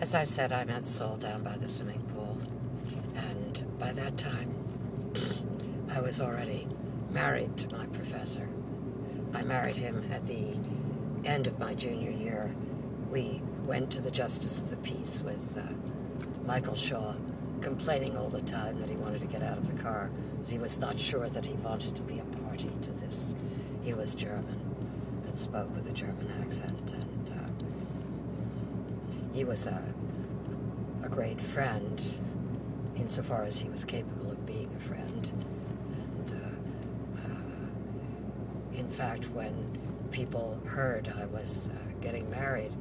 As I said, I met Saul down by the swimming pool, and by that time, I was already married to my professor. I married him at the end of my junior year. We went to the Justice of the Peace with Michael Shaw, complaining all the time that he wanted to get out of the car. He was not sure that he wanted to be a party to this. He was German and spoke with a German accent, and he was a great friend insofar as he was capable of being a friend. And in fact, when people heard I was getting married,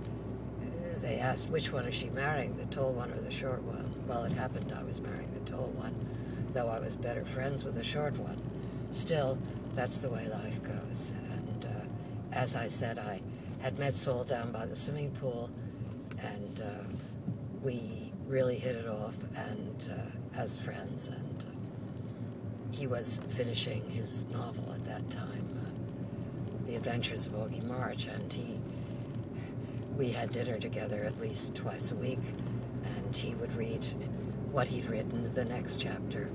they asked, which one is she marrying, the tall one or the short one? Well, it happened I was marrying the tall one, though I was better friends with the short one. Still, that's the way life goes. And as I said, I had met Saul down by the swimming pool, and we really hit it off, and as friends. And he was finishing his novel at that time, The Adventures of Augie March, and we had dinner together at least twice a week, and he would read what he'd written, the next chapter,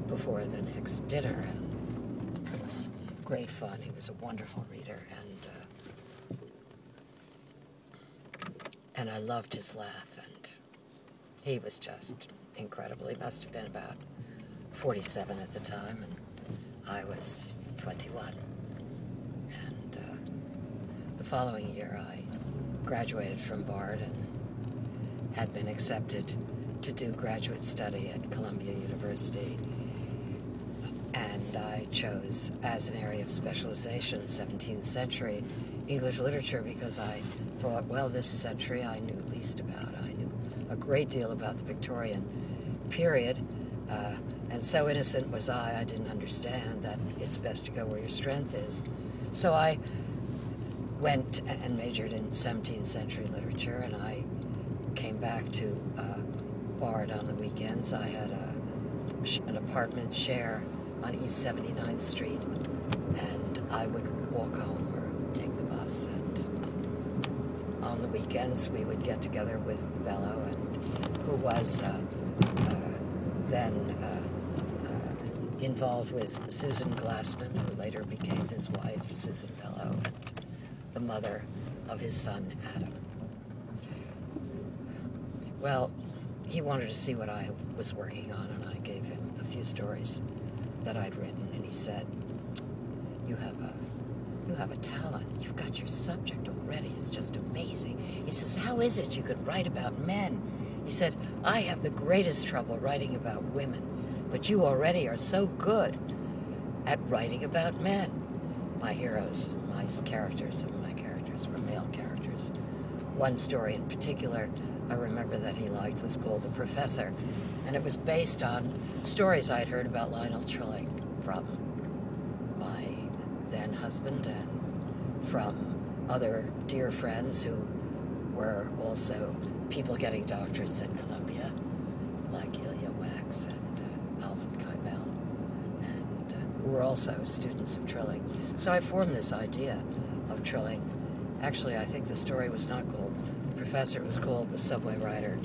before the next dinner. And it was great fun. He was a wonderful reader, and I loved his laugh, and he was just incredible. He must have been about 47 at the time, and I was 21. And the following year, I graduated from Bard and had been accepted to do graduate study at Columbia University. And I chose as an area of specialization 17th century English literature because I thought, well, this century I knew least about. I knew a great deal about the Victorian period, and so innocent was I didn't understand that it's best to go where your strength is. So I went and majored in 17th century literature, and I came back to Bard on the weekends. I had an apartment share on East 79th Street, and I would walk home or take the bus, and on the weekends we would get together with Bellow, and who was then involved with Susan Glassman, who later became his wife, Susan Bellow, and the mother of his son, Adam. Well, he wanted to see what I was working on, and I gave him a few stories that I'd written, and he said, you have a talent. You've got your subject already. It's just amazing. He says, how is it you could write about men? He said, I have the greatest trouble writing about women, but you already are so good at writing about men. My heroes, my characters, some of my characters were male characters. One story in particular I remember that he liked was called The Professor, and it was based on stories I'd heard about Lionel Trilling from my then husband and from other dear friends who were also people getting doctorates at Columbia, like Ilya Wax and Alvin Kybell, and who were also students of Trilling. So I formed this idea of Trilling. Actually, I think the story was not called The Professor, it was called The Subway Rider.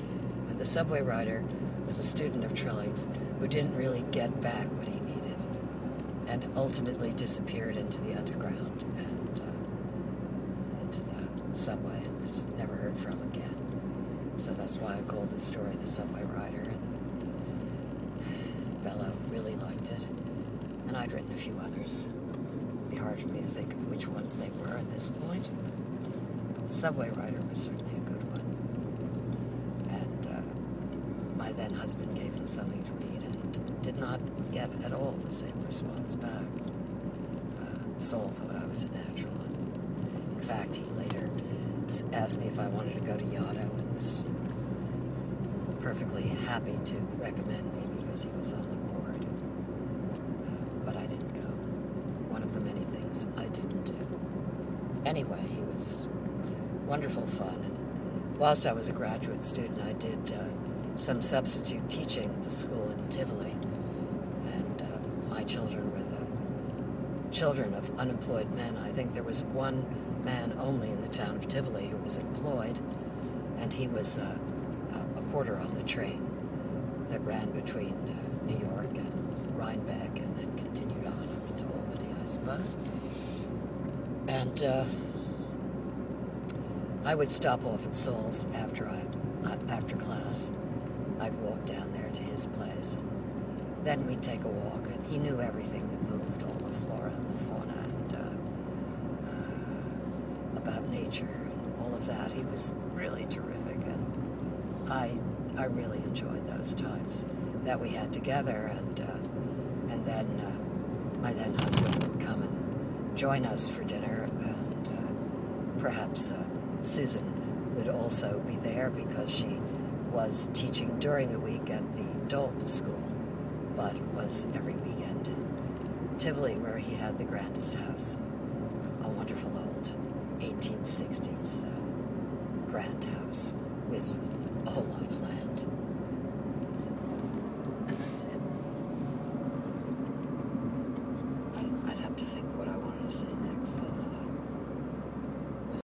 And the Subway Rider was a student of Trilling's who didn't really get back what he needed, and ultimately disappeared into the underground and into the subway, and was never heard from again. So that's why I called this story The Subway Rider, and Bellow really liked it, and I'd written a few others. It'd be hard for me to think of which ones they were at this point, but The Subway Rider was certainly a good one. And my then husband gave him something to read and did not get at all the same response back. Saul thought I was a natural, and in fact he later asked me if I wanted to go to Yaddo, and was perfectly happy to recommend me because he was on the board. But I didn't go. One of the many things I didn't do. Anyway, he was wonderful fun, and whilst I was a graduate student, I did some substitute teaching at the school in Tivoli, and my children were the children of unemployed men. I think there was one man only in the town of Tivoli who was employed, and he was a porter on the train that ran between New York and Rhinebeck and then continued on up into Albany, I suppose. And I would stop off at Saul's after class. I'd walk down there to his place, and then we'd take a walk, and he knew everything that moved, all the flora and the fauna, and about nature and all of that. He was really terrific, and I really enjoyed those times that we had together, and then my then husband would come and join us for dinner, and perhaps Susan would also be there because she was teaching during the week at the Dalton School, but was every weekend in Tivoli, where he had the grandest house, a wonderful old 1860s grand house with a whole lot of land.